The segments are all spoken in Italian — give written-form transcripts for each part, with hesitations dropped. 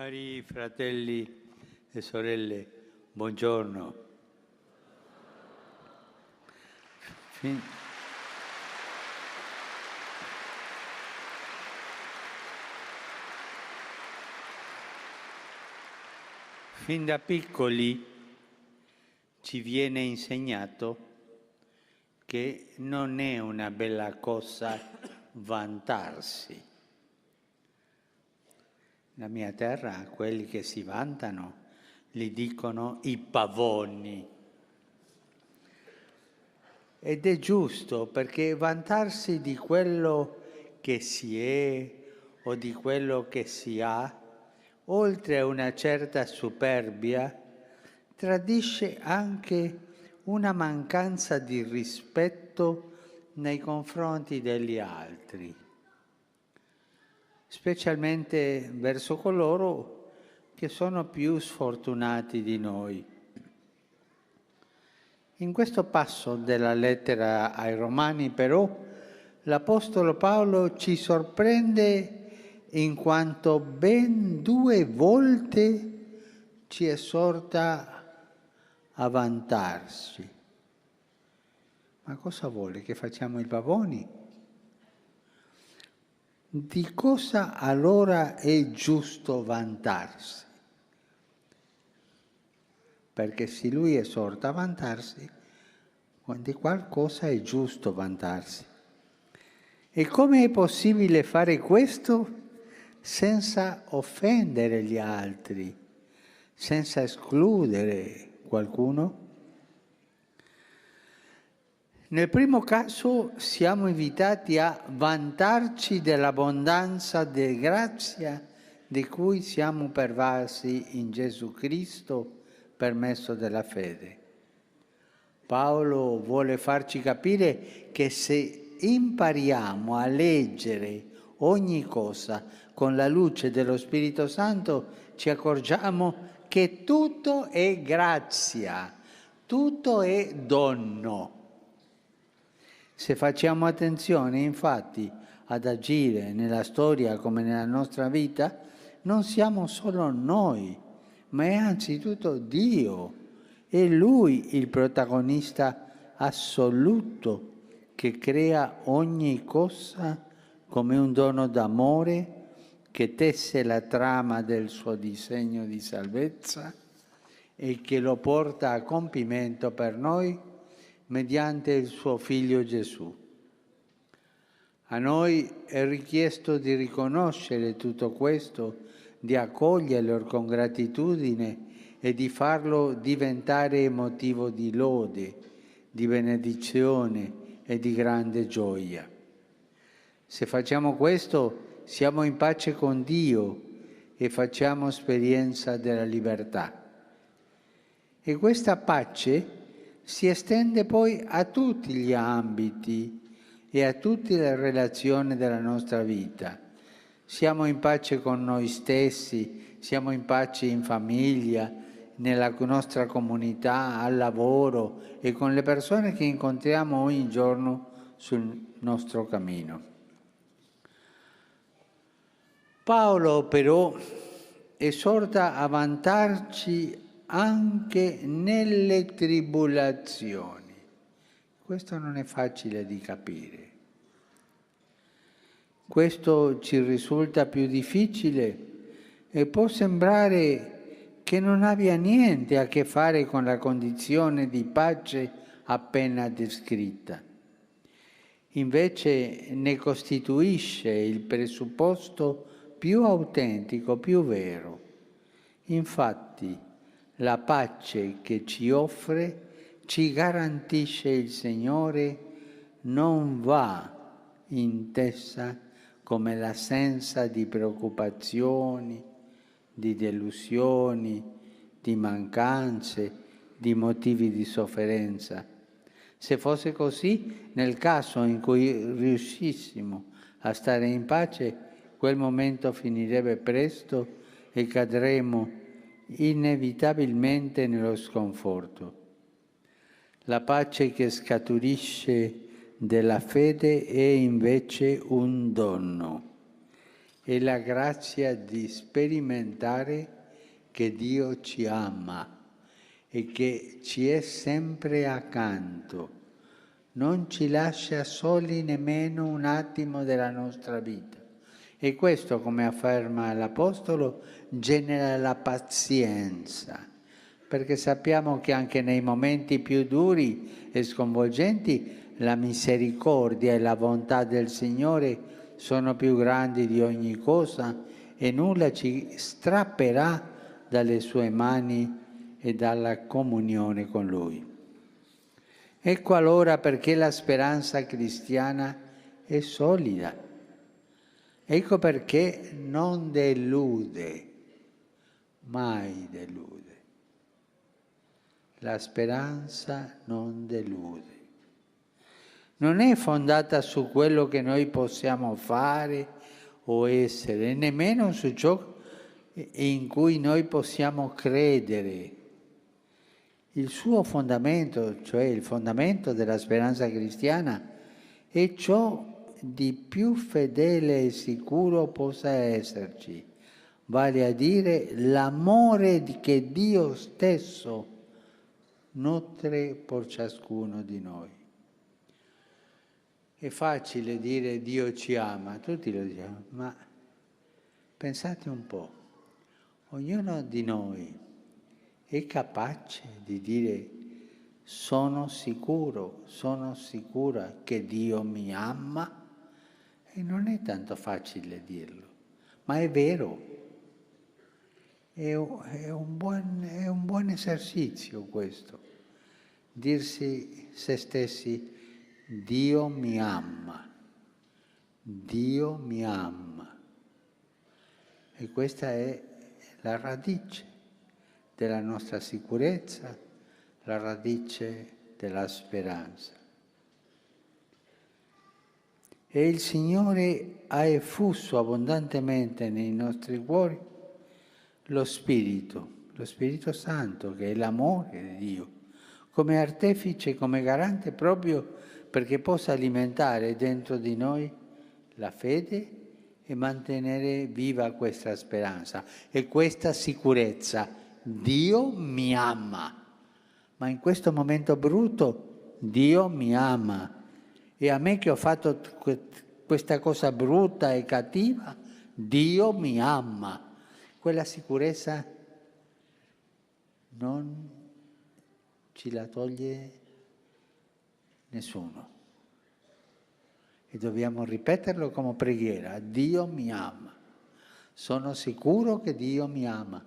Cari fratelli e sorelle, buongiorno. Fin da piccoli ci viene insegnato che non è una bella cosa vantarsi. Nella mia terra, quelli che si vantano li dicono i pavoni. Ed è giusto, perché vantarsi di quello che si è o di quello che si ha, oltre a una certa superbia, tradisce anche una mancanza di rispetto nei confronti degli altri, specialmente verso coloro che sono più sfortunati di noi. In questo passo della lettera ai Romani, però, l'Apostolo Paolo ci sorprende in quanto ben 2 volte ci esorta a vantarsi. Ma cosa vuole? Che facciamo i pavoni? Di cosa allora è giusto vantarsi? Perché se lui esorta a vantarsi, di qualcosa è giusto vantarsi. E come è possibile fare questo senza offendere gli altri, senza escludere qualcuno? Nel primo caso siamo invitati a vantarci dell'abbondanza di grazia di cui siamo pervasi in Gesù Cristo per mezzo della fede. Paolo vuole farci capire che se impariamo a leggere ogni cosa con la luce dello Spirito Santo, ci accorgiamo che tutto è grazia, tutto è dono. Se facciamo attenzione, infatti, ad agire nella storia come nella nostra vita, non siamo solo noi, ma è anzitutto Dio. È Lui il protagonista assoluto che crea ogni cosa come un dono d'amore che tesse la trama del suo disegno di salvezza e che lo porta a compimento per noi mediante il suo Figlio Gesù. A noi è richiesto di riconoscere tutto questo, di accoglierlo con gratitudine e di farlo diventare motivo di lode, di benedizione e di grande gioia. Se facciamo questo, siamo in pace con Dio e facciamo esperienza della libertà. E questa pace si estende poi a tutti gli ambiti e a tutte le relazioni della nostra vita. Siamo in pace con noi stessi, siamo in pace in famiglia, nella nostra comunità, al lavoro e con le persone che incontriamo ogni giorno sul nostro cammino. Paolo però esorta a vantarci anche nelle tribolazioni. Questo non è facile di capire. Questo ci risulta più difficile e può sembrare che non abbia niente a che fare con la condizione di pace appena descritta. Invece ne costituisce il presupposto più autentico, più vero. Infatti, la pace che ci offre, ci garantisce il Signore, non va intesa come l'assenza di preoccupazioni, di delusioni, di mancanze, di motivi di sofferenza. Se fosse così, nel caso in cui riuscissimo a stare in pace, quel momento finirebbe presto e cadremo inevitabilmente nello sconforto. La pace che scaturisce della fede è invece un dono e la grazia di sperimentare che Dio ci ama e che ci è sempre accanto, non ci lascia soli nemmeno un attimo della nostra vita. E questo, come afferma l'Apostolo, genera la pazienza, perché sappiamo che anche nei momenti più duri e sconvolgenti la misericordia e la bontà del Signore sono più grandi di ogni cosa e nulla ci strapperà dalle sue mani e dalla comunione con Lui. Ecco allora perché la speranza cristiana è solida. Ecco perché non delude, mai delude. La speranza non delude. Non è fondata su quello che noi possiamo fare o essere, nemmeno su ciò in cui noi possiamo credere. Il suo fondamento, cioè il fondamento della speranza cristiana, è ciò di più fedele e sicuro possa esserci, vale a dire l'amore che Dio stesso nutre per ciascuno di noi. È facile dire Dio ci ama, tutti lo diciamo, ma pensate un po', ognuno di noi è capace di dire sono sicuro, sono sicura che Dio mi ama? E non è tanto facile dirlo, ma è vero, è un buon esercizio questo, dirsi se stessi Dio mi ama, Dio mi ama. E questa è la radice della nostra sicurezza, la radice della speranza. E il Signore ha effuso abbondantemente nei nostri cuori lo Spirito Santo, che è l'amore di Dio, come artefice, come garante proprio perché possa alimentare dentro di noi la fede e mantenere viva questa speranza e questa sicurezza. Dio mi ama, ma in questo momento brutto Dio mi ama e a me che ho fatto questa cosa brutta e cattiva, Dio mi ama. Quella sicurezza non ci la toglie nessuno. E dobbiamo ripeterlo come preghiera. Dio mi ama. Sono sicuro che Dio mi ama.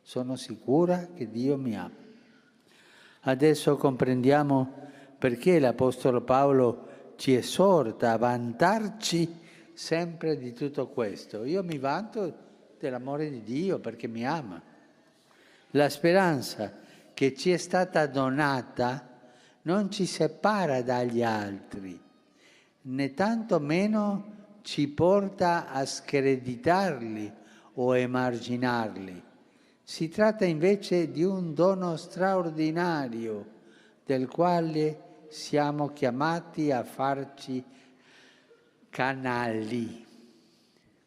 Sono sicura che Dio mi ama. Adesso comprendiamo perché l'Apostolo Paolo ci esorta a vantarci sempre di tutto questo. Io mi vanto dell'amore di Dio perché mi ama. La speranza che ci è stata donata non ci separa dagli altri, né tanto meno ci porta a screditarli o emarginarli. Si tratta invece di un dono straordinario del quale siamo chiamati a farci canali,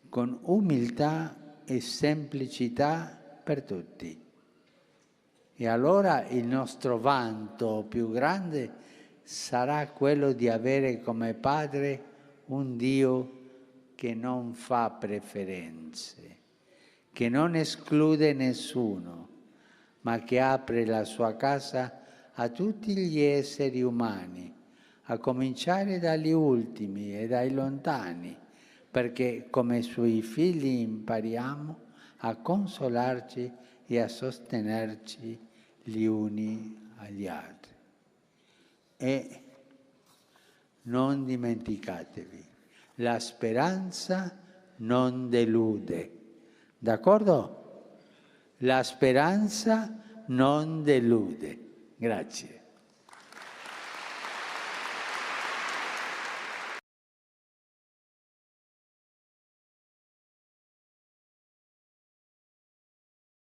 con umiltà e semplicità per tutti. E allora il nostro vanto più grande sarà quello di avere come Padre un Dio che non fa preferenze, che non esclude nessuno, ma che apre la sua casa a tutti gli esseri umani, a cominciare dagli ultimi e dai lontani, perché come suoi figli impariamo a consolarci e a sostenerci gli uni agli altri. E non dimenticatevi, la speranza non delude, d'accordo? La speranza non delude. Grazie.